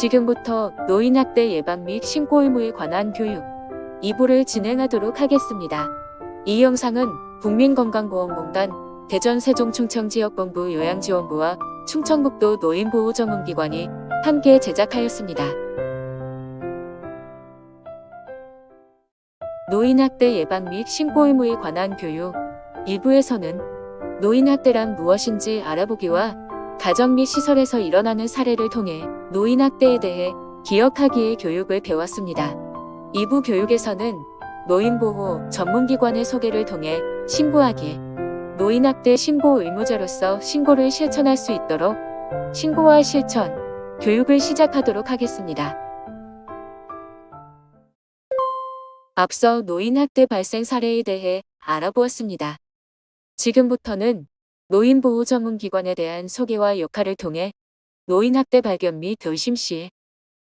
지금부터 노인학대 예방 및 신고 의무에 관한 교육 2부를 진행하도록 하겠습니다. 이 영상은 국민건강보험공단, 대전 세종충청지역본부 요양지원부와 충청북도 노인보호전문기관이 함께 제작하였습니다. 노인학대 예방 및 신고 의무에 관한 교육 1부에서는 노인학대란 무엇인지 알아보기와 가정 및 시설에서 일어나는 사례를 통해 노인학대에 대해 기억하기의 교육을 배웠습니다. 2부 교육에서는 노인보호 전문기관의 소개를 통해 신고하기, 노인학대 신고 의무자로서 신고를 실천할 수 있도록 신고와 실천, 교육을 시작하도록 하겠습니다. 앞서 노인학대 발생 사례에 대해 알아보았습니다. 지금부터는 노인보호 전문기관에 대한 소개와 역할을 통해 노인학대 발견 및 의심 시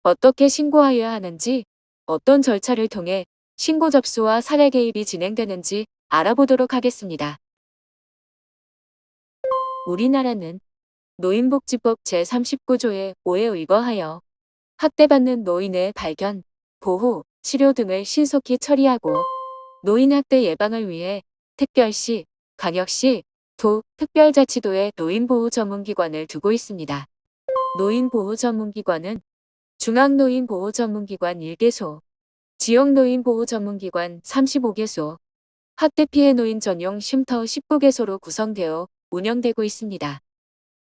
어떻게 신고하여야 하는지, 어떤 절차를 통해 신고 접수와 사례 개입이 진행되는지 알아보도록 하겠습니다. 우리나라는 노인복지법 제39조의 5에 의거하여 학대받는 노인의 발견, 보호, 치료 등을 신속히 처리하고 노인학대 예방을 위해 특별시, 광역시, 도, 특별자치도에 노인보호전문기관을 두고 있습니다. 노인보호전문기관은 중앙노인보호전문기관 1개소, 지역노인보호전문기관 35개소, 학대 피해 노인 전용 쉼터 19개소로 구성되어 운영되고 있습니다.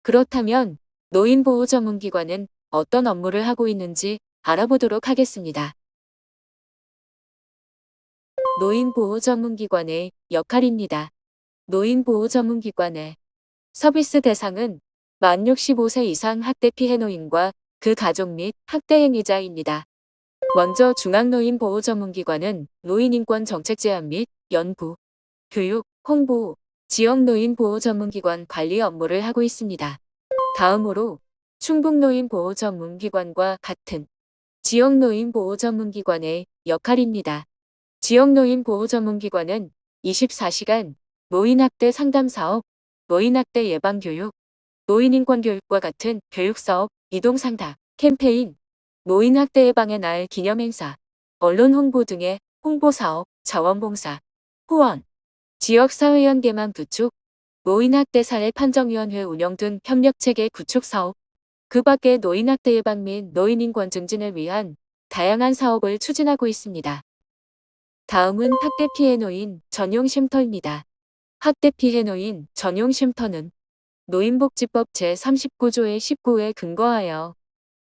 그렇다면 노인보호전문기관은 어떤 업무를 하고 있는지 알아보도록 하겠습니다. 노인보호전문기관의 역할입니다. 노인보호전문기관의 서비스 대상은 만 65세 이상 학대 피해 노인과 그 가족 및 학대 행위자입니다. 먼저 중앙노인보호전문기관은 노인인권 정책 제안 및 연구, 교육, 홍보, 지역노인보호전문기관 관리 업무를 하고 있습니다. 다음으로 충북노인보호전문기관과 같은 지역노인보호전문기관의 역할입니다. 지역노인보호전문기관은 24시간 노인학대 상담사업, 노인학대 예방교육, 노인인권교육과 같은 교육사업, 이동상담, 캠페인, 노인학대 예방의 날 기념행사, 언론 홍보 등의 홍보사업, 자원봉사, 후원, 지역사회연계망 구축, 노인학대 사례 판정위원회 운영 등 협력체계 구축 사업, 그 밖에 노인학대 예방 및 노인인권 증진을 위한 다양한 사업을 추진하고 있습니다. 다음은 학대 피해 노인 전용 쉼터입니다. 학대 피해 노인 전용 쉼터는 노인복지법 제39조의 19에 근거하여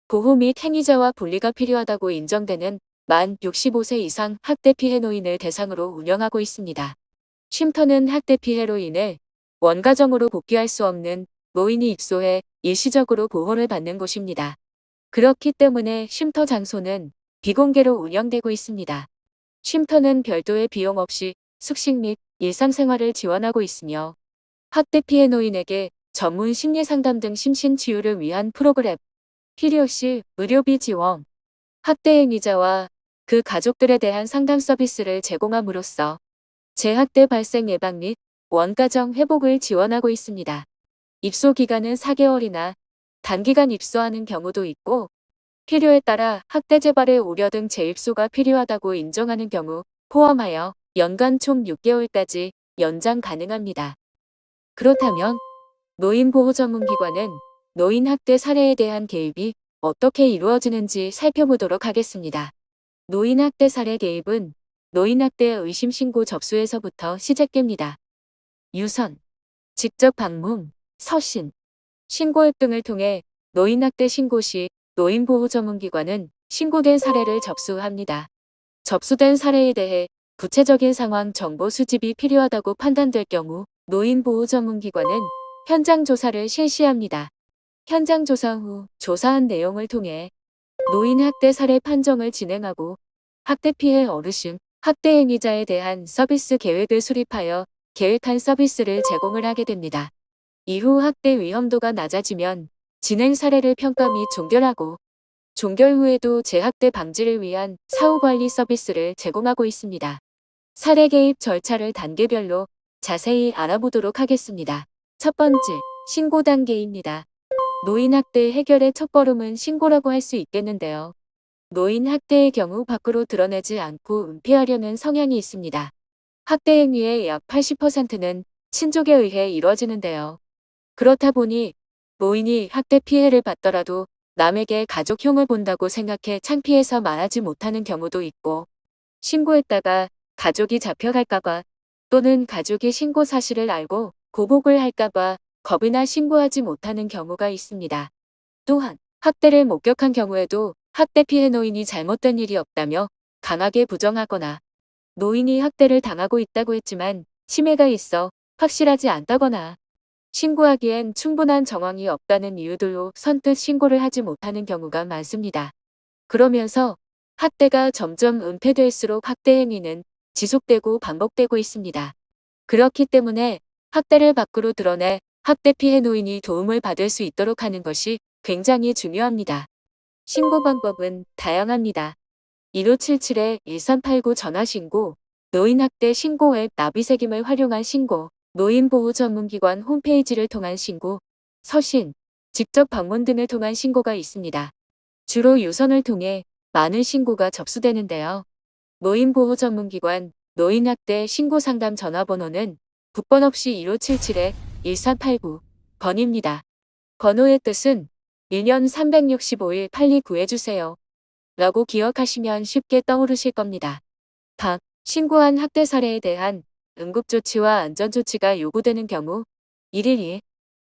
보호 및 행위자와 분리가 필요하다고 인정되는 만 65세 이상 학대 피해 노인을 대상으로 운영하고 있습니다. 쉼터는 학대 피해로 인해 원가정으로 복귀할 수 없는 노인이 입소해 일시적으로 보호를 받는 곳입니다. 그렇기 때문에 쉼터 장소는 비공개로 운영되고 있습니다. 쉼터는 별도의 비용 없이 숙식 및 일상생활을 지원하고 있으며 학대 피해 노인에게 전문 심리상담 등 심신치유를 위한 프로그램, 필요시 의료비 지원, 학대 행위자와 그 가족들에 대한 상담 서비스를 제공함으로써 재학대 발생 예방 및 원가정 회복을 지원하고 있습니다. 입소 기간은 4개월이나 단기간 입소하는 경우도 있고 필요에 따라 학대 재발의 우려 등 재입소가 필요하다고 인정하는 경우 포함하여 연간 총 6개월까지 연장 가능합니다. 그렇다면 노인보호전문기관은 노인학대 사례에 대한 개입이 어떻게 이루어지는지 살펴보도록 하겠습니다. 노인학대 사례 개입은 노인학대 의심 신고 접수에서부터 시작됩니다. 유선, 직접 방문, 서신, 신고 앱 등을 통해 노인학대 신고 시 노인보호전문기관은 신고된 사례를 접수합니다. 접수된 사례에 대해 구체적인 상황 정보 수집이 필요하다고 판단될 경우 노인보호전문기관은 현장 조사를 실시합니다. 현장 조사 후 조사한 내용을 통해 노인학대 사례 판정을 진행하고 학대 피해 어르신, 학대 행위자에 대한 서비스 계획을 수립하여 계획한 서비스를 제공을 하게 됩니다. 이후 학대 위험도가 낮아지면 진행 사례를 평가 및 종결하고 종결 후에도 재학대 방지를 위한 사후관리 서비스를 제공하고 있습니다. 사례 개입 절차를 단계별로 자세히 알아보도록 하겠습니다. 첫 번째, 신고 단계입니다. 노인 학대 해결의 첫걸음은 신고라고 할 수 있겠는데요. 노인 학대의 경우 밖으로 드러내지 않고 은폐하려는 성향이 있습니다. 학대 행위의 약 80%는 친족에 의해 이뤄지는데요. 그렇다 보니 노인이 학대 피해를 받더라도 남에게 가족 흉을 본다고 생각해 창피해서 말하지 못하는 경우도 있고, 신고했다가 가족이 잡혀갈까봐 또는 가족이 신고 사실을 알고 고복을 할까봐 겁이 나 신고하지 못하는 경우가 있습니다. 또한 학대를 목격한 경우에도 학대 피해 노인이 잘못된 일이 없다며 강하게 부정하거나, 노인이 학대를 당하고 있다고 했지만 치매가 있어 확실하지 않다거나, 신고하기엔 충분한 정황이 없다는 이유들로 선뜻 신고를 하지 못하는 경우가 많습니다. 그러면서 학대가 점점 은폐될수록 학대 행위는 지속되고 반복되고 있습니다. 그렇기 때문에 학대를 밖으로 드러내 학대 피해 노인이 도움을 받을 수 있도록 하는 것이 굉장히 중요합니다. 신고 방법은 다양합니다. 1577-1389 전화신고, 노인학대 신고 앱 나비새김을 활용한 신고, 노인보호전문기관 홈페이지를 통한 신고, 서신, 직접 방문 등을 통한 신고가 있습니다. 주로 유선을 통해 많은 신고가 접수되는데요. 노인보호전문기관 노인학대 신고상담 전화번호는 국번 없이 1577-1389번입니다. 번호의 뜻은 1년 365일 빨리 구해주세요 라고 기억하시면 쉽게 떠오르실 겁니다. 각 신고한 학대 사례에 대한 응급조치와 안전조치가 요구되는 경우 112,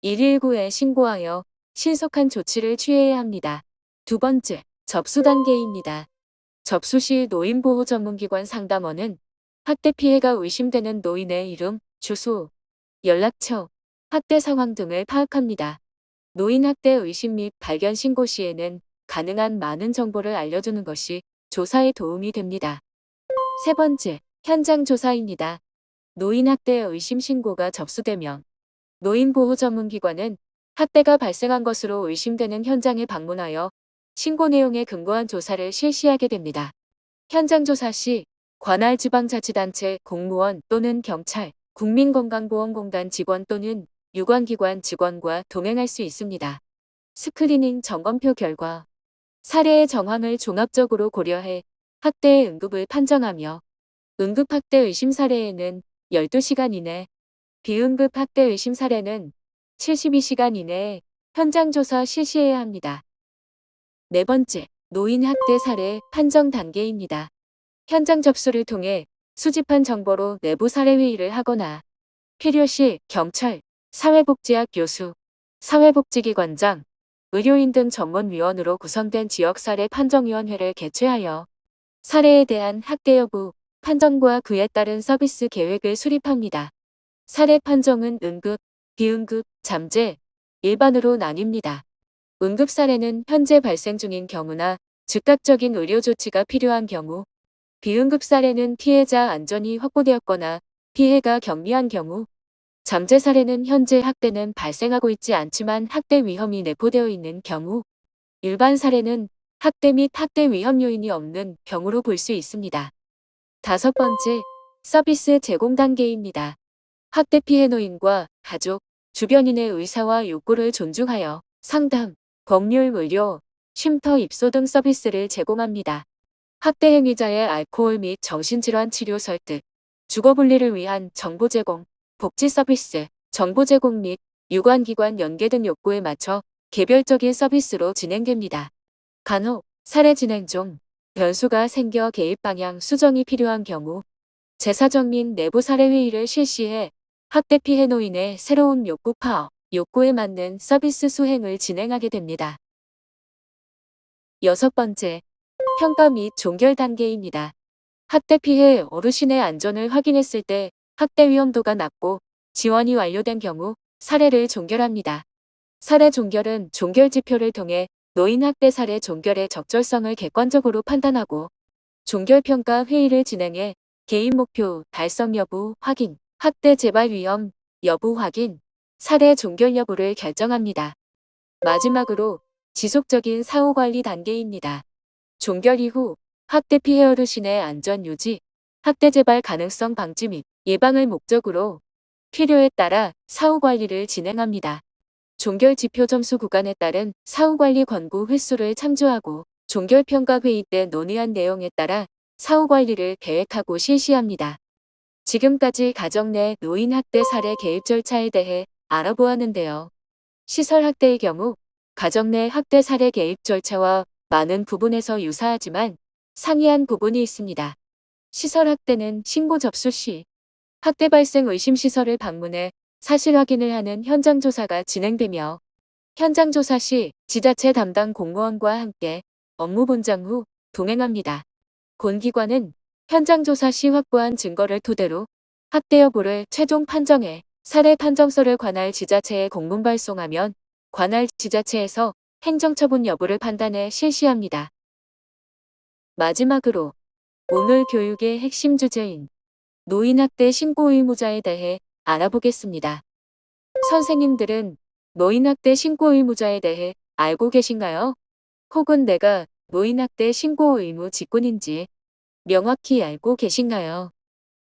119에 신고하여 신속한 조치를 취해야 합니다. 두 번째, 접수 단계입니다. 접수 시 노인보호전문기관 상담원은 학대 피해가 의심되는 노인의 이름, 주소, 연락처, 학대 상황 등을 파악합니다. 노인 학대 의심 및 발견 신고 시에는 가능한 많은 정보를 알려주는 것이 조사에 도움이 됩니다. 세 번째, 현장 조사입니다. 노인 학대 의심 신고가 접수되면 노인보호전문기관은 학대가 발생한 것으로 의심되는 현장에 방문하여 신고 내용에 근거한 조사를 실시하게 됩니다. 현장 조사 시 관할 지방자치단체 공무원 또는 경찰, 국민건강보험공단 직원 또는 유관기관 직원과 동행할 수 있습니다. 스크리닝 점검표 결과 사례의 정황을 종합적으로 고려해 학대의 응급을 판정하며, 응급학대 의심 사례에는 12시간 이내, 비응급 학대 의심 사례는 72시간 이내에 현장 조사 실시해야 합니다. 네 번째, 노인 학대 사례 판정 단계입니다. 현장 접수를 통해 수집한 정보로 내부 사례 회의를 하거나 필요시 경찰, 사회복지학 교수, 사회복지기관장, 의료인 등 전문위원으로 구성된 지역사례 판정위원회를 개최하여 사례에 대한 학대 여부 판정과 그에 따른 서비스 계획을 수립합니다. 사례 판정은 응급, 비응급, 잠재, 일반으로 나뉩니다. 응급 사례는 현재 발생 중인 경우나 즉각적인 의료 조치가 필요한 경우, 비응급 사례는 피해자 안전이 확보되었거나 피해가 경미한 경우, 잠재 사례는 현재 학대는 발생하고 있지 않지만 학대 위험이 내포되어 있는 경우, 일반 사례는 학대 및 학대 위험 요인이 없는 경우로 볼 수 있습니다. 다섯 번째, 서비스 제공 단계입니다. 학대 피해 노인과 가족, 주변인의 의사와 욕구를 존중하여 상담, 법률 의료, 쉼터 입소 등 서비스를 제공합니다. 학대 행위자의 알코올 및 정신질환 치료 설득, 주거 분리를 위한 정보 제공, 복지 서비스, 정보 제공 및 유관기관 연계 등 욕구에 맞춰 개별적인 서비스로 진행됩니다. 간혹 사례 진행 중 변수가 생겨 개입 방향 수정이 필요한 경우 제사적 및 내부 사례 회의를 실시해 학대 피해 노인의 새로운 욕구 파악, 욕구에 맞는 서비스 수행을 진행하게 됩니다. 여섯 번째, 평가 및 종결 단계입니다. 학대 피해 어르신의 안전을 확인했을 때 학대 위험도가 낮고 지원이 완료된 경우 사례를 종결합니다. 사례 종결은 종결 지표를 통해 노인 학대 사례 종결의 적절성을 객관적으로 판단하고 종결평가 회의를 진행해 개인 목표 달성 여부 확인, 학대 재발 위험 여부 확인, 사례 종결 여부를 결정합니다. 마지막으로 지속적인 사후관리 단계입니다. 종결 이후 학대 피해 어르신의 안전 유지, 학대 재발 가능성 방지 및 예방을 목적으로 필요에 따라 사후관리를 진행합니다. 종결지표 점수 구간에 따른 사후관리 권고 횟수를 참조하고 종결평가회의 때 논의한 내용에 따라 사후관리를 계획하고 실시합니다. 지금까지 가정 내 노인 학대 사례 개입 절차에 대해 알아보았는데요. 시설 학대의 경우 가정 내 학대 사례 개입 절차와 많은 부분에서 유사하지만 상이한 부분이 있습니다. 시설 학대는 신고 접수 시 학대 발생 의심 시설을 방문해 사실 확인을 하는 현장 조사가 진행되며 현장 조사 시 지자체 담당 공무원과 함께 업무 분장 후 동행합니다. 본기관은 현장 조사 시 확보한 증거를 토대로 학대 여부를 최종 판정해 사례 판정서를 관할 지자체에 공문 발송하면 관할 지자체에서 행정처분 여부를 판단해 실시합니다. 마지막으로 오늘 교육의 핵심 주제인 노인학대 신고 의무자에 대해 알아보겠습니다. 선생님들은 노인학대 신고 의무자에 대해 알고 계신가요? 혹은 내가 노인학대 신고 의무 직군인지 명확히 알고 계신가요?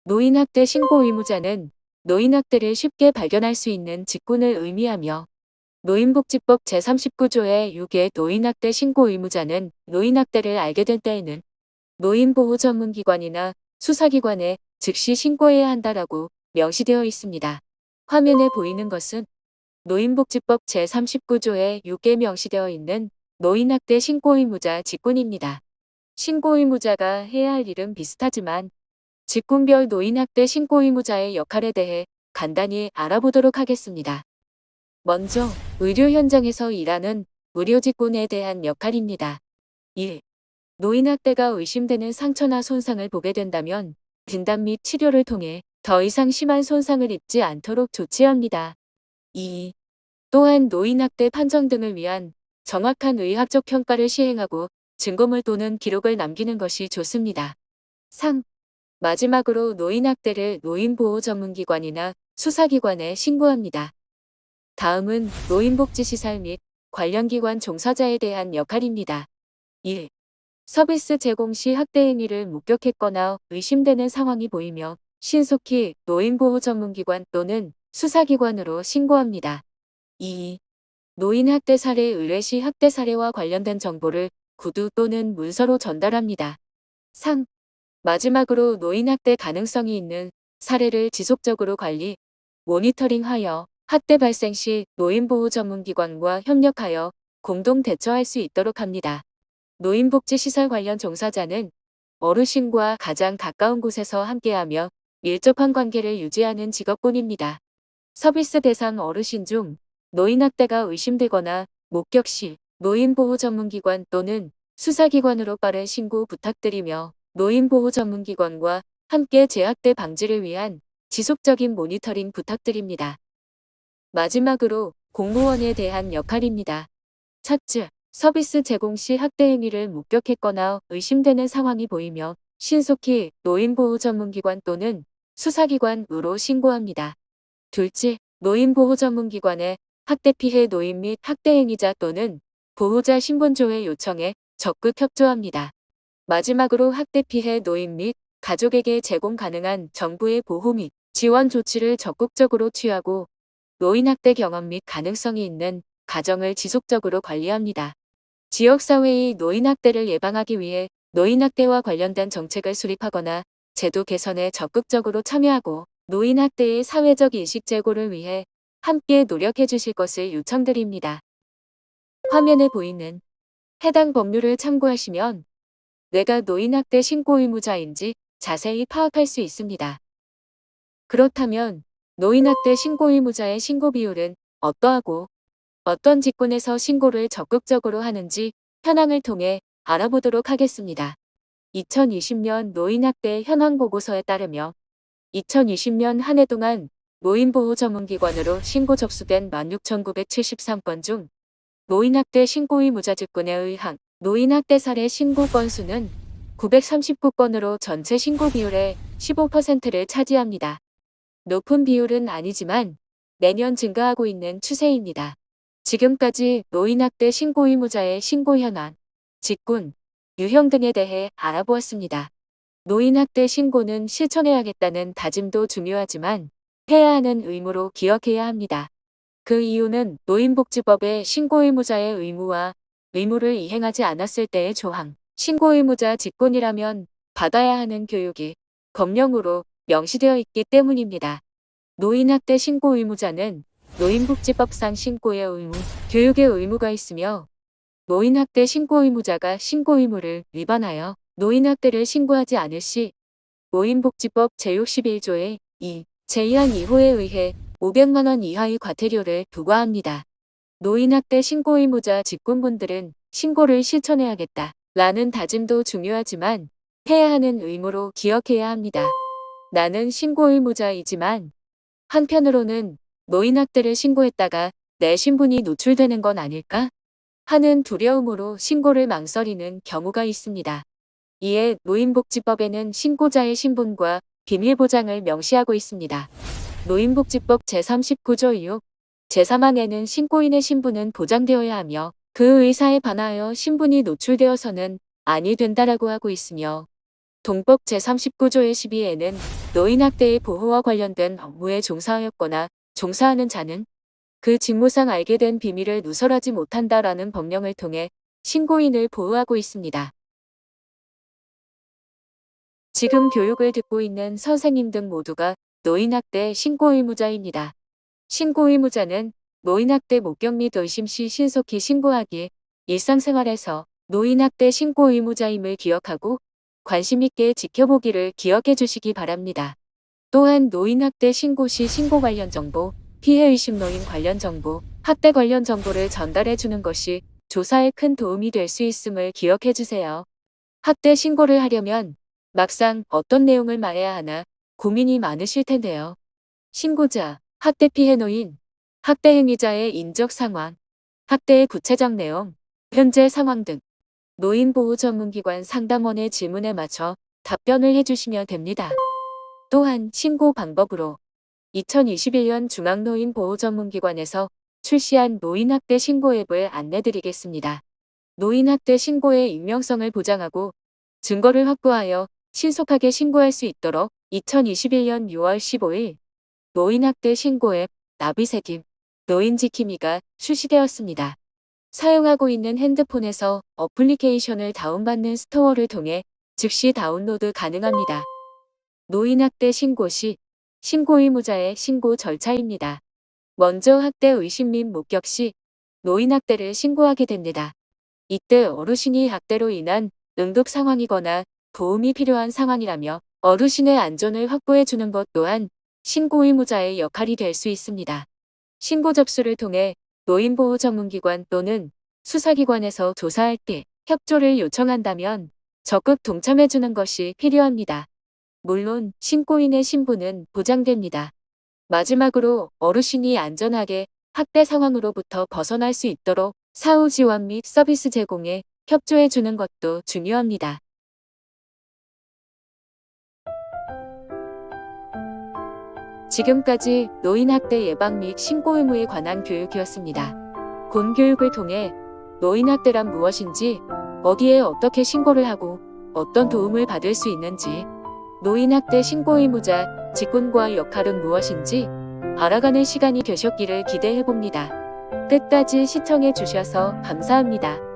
노인학대 신고 의무자는 노인학대를 쉽게 발견할 수 있는 직군을 의미하며 노인복지법 제39조의 6의 노인학대 신고 의무자는 노인학대를 알게 된 때에는 노인보호 전문기관이나 수사기관에 즉시 신고해야 한다라고 명시되어 있습니다. 화면에 보이는 것은 노인복지법 제39조의 6에 명시되어 있는 노인학대 신고 의무자 직군입니다. 신고 의무자가 해야 할 일은 비슷하지만 직군별 노인학대 신고 의무자의 역할에 대해 간단히 알아보도록 하겠습니다. 먼저 의료 현장에서 일하는 의료직군에 대한 역할입니다. 1. 노인학대가 의심되는 상처나 손상을 보게 된다면 진단 및 치료를 통해 더 이상 심한 손상을 입지 않도록 조치합니다. 2. 또한 노인학대 판정 등을 위한 정확한 의학적 평가를 시행하고 증거물 또는 기록을 남기는 것이 좋습니다. 3. 마지막으로 노인학대를 노인보호 전문기관이나 수사기관에 신고합니다. 다음은 노인복지시설 및 관련 기관 종사자에 대한 역할입니다. 1. 서비스 제공 시 학대 행위를 목격했거나 의심되는 상황이 보이며 신속히 노인보호 전문기관 또는 수사기관으로 신고합니다. 2. 노인 학대 사례 의뢰 시 학대 사례와 관련된 정보를 구두 또는 문서로 전달합니다. 3. 마지막으로 노인 학대 가능성이 있는 사례를 지속적으로 관리, 모니터링하여 학대 발생 시 노인보호 전문기관과 협력하여 공동 대처할 수 있도록 합니다. 노인복지시설 관련 종사자는 어르신과 가장 가까운 곳에서 함께하며 밀접한 관계를 유지하는 직업군입니다. 서비스 대상 어르신 중 노인학대가 의심되거나 목격 시 노인보호 전문기관 또는 수사기관으로 빠른 신고 부탁드리며 노인보호 전문기관과 함께 재학대 방지를 위한 지속적인 모니터링 부탁드립니다. 마지막으로 공무원에 대한 역할입니다. 첫째, 서비스 제공 시 학대 행위를 목격했거나 의심되는 상황이 보이며 신속히 노인보호 전문기관 또는 수사기관으로 신고합니다. 둘째, 노인보호 전문기관에 학대 피해 노인 및 학대 행위자 또는 보호자 신분조회 요청에 적극 협조합니다. 마지막으로 학대 피해 노인 및 가족에게 제공 가능한 정부의 보호 및 지원 조치를 적극적으로 취하고 노인학대 경험 및 가능성이 있는 가정을 지속적으로 관리합니다. 지역사회의 노인학대를 예방하기 위해 노인학대와 관련된 정책을 수립하거나 제도 개선에 적극적으로 참여하고 노인학대의 사회적 인식 제고를 위해 함께 노력해 주실 것을 요청드립니다. 화면에 보이는 해당 법률을 참고하시면 내가 노인학대 신고 의무자인지 자세히 파악할 수 있습니다. 그렇다면 노인학대 신고 의무자의 신고 비율은 어떠하고 어떤 직군에서 신고를 적극적으로 하는지 현황을 통해 알아보도록 하겠습니다. 2020년 노인학대 현황 보고서에 따르며 2020년 한 해 동안 노인보호 전문기관으로 신고 접수된 16,973건 중 노인학대 신고 의무자 직군에 의한 노인학대 사례 신고 건수는 939건으로 전체 신고 비율의 15%를 차지합니다. 높은 비율은 아니지만 매년 증가하고 있는 추세입니다. 지금까지 노인학대 신고 의무자의 신고 현황, 직군, 유형 등에 대해 알아보았습니다. 노인학대 신고는 실천해야겠다는 다짐도 중요하지만 해야 하는 의무로 기억해야 합니다. 그 이유는 노인복지법의 신고의무자의 의무와 의무를 이행하지 않았을 때의 조항, 신고의무자 직권이라면 받아야 하는 교육이 법령으로 명시되어 있기 때문입니다. 노인학대 신고의무자는 노인복지법상 신고의 의무, 교육의 의무가 있으며 노인학대 신고의무자가 신고의무를 위반하여 노인학대를 신고하지 않을 시 노인복지법 제61조의 2, 제2항 2호에 의해 500만 원 이하의 과태료를 부과합니다. 노인학대 신고의무자 직군분들은 신고를 실천해야겠다 라는 다짐도 중요하지만 해야 하는 의무로 기억해야 합니다. 나는 신고의무자이지만 한편으로는 노인학대를 신고했다가 내 신분이 노출되는 건 아닐까 하는 두려움으로 신고를 망설이는 경우가 있습니다. 이에 노인복지법에는 신고자의 신분과 비밀보장을 명시하고 있습니다. 노인복지법 제39조 2호 제3항에는 신고인의 신분은 보장되어야 하며 그 의사에 반하여 신분이 노출되어서는 아니 된다라고 하고 있으며 동법 제39조의 12에는 노인학대의 보호와 관련된 업무에 종사하였거나 종사하는 자는 그 직무상 알게 된 비밀을 누설하지 못한다라는 법령을 통해 신고인을 보호하고 있습니다. 지금 교육을 듣고 있는 선생님 등 모두가 노인학대 신고의무자입니다. 신고의무자는 노인학대 목격 및 의심 시 신속히 신고하기, 일상생활에서 노인학대 신고의무자임을 기억하고 관심 있게 지켜보기를 기억해 주시기 바랍니다. 또한 노인학대 신고 시 신고 관련 정보, 피해의식 노인 관련 정보, 학대 관련 정보를 전달해 주는 것이 조사에 큰 도움이 될 수 있음을 기억해 주세요. 학대 신고를 하려면 막상 어떤 내용을 말해야 하나 고민이 많으실 텐데요. 신고자, 학대 피해 노인, 학대 행위자의 인적 상황, 학대의 구체적 내용, 현재 상황 등 노인보호전문기관 상담원의 질문에 맞춰 답변을 해주시면 됩니다. 또한 신고 방법으로 2021년 중앙노인보호전문기관에서 출시한 노인학대 신고 앱을 안내드리겠습니다. 노인학대 신고의 익명성을 보장하고 증거를 확보하여 신속하게 신고할 수 있도록 2021년 6월 15일 노인학대 신고 앱 나비새김, 노인지킴이가 출시되었습니다. 사용하고 있는 핸드폰에서 어플리케이션을 다운받는 스토어를 통해 즉시 다운로드 가능합니다. 노인학대 신고 시 신고의무자의 신고 절차입니다. 먼저 학대 의심 및 목격 시 노인학대를 신고하게 됩니다. 이때 어르신이 학대로 인한 응급 상황이거나 도움이 필요한 상황이라며 어르신의 안전을 확보해 주는 것 또한 신고의무자의 역할이 될 수 있습니다. 신고 접수를 통해 노인보호전문기관 또는 수사기관에서 조사할 때 협조를 요청한다면 적극 동참해 주는 것이 필요합니다. 물론 신고인의 신분은 보장됩니다. 마지막으로 어르신이 안전하게 학대 상황으로부터 벗어날 수 있도록 사후 지원 및 서비스 제공에 협조해 주는 것도 중요합니다. 지금까지 노인학대 예방 및 신고 의무에 관한 교육이었습니다. 본 교육을 통해 노인학대란 무엇인지, 어디에 어떻게 신고를 하고 어떤 도움을 받을 수 있는지, 노인학대 신고 의무자 직군과 역할은 무엇인지 알아가는 시간이 되셨기를 기대해봅니다. 끝까지 시청해 주셔서 감사합니다.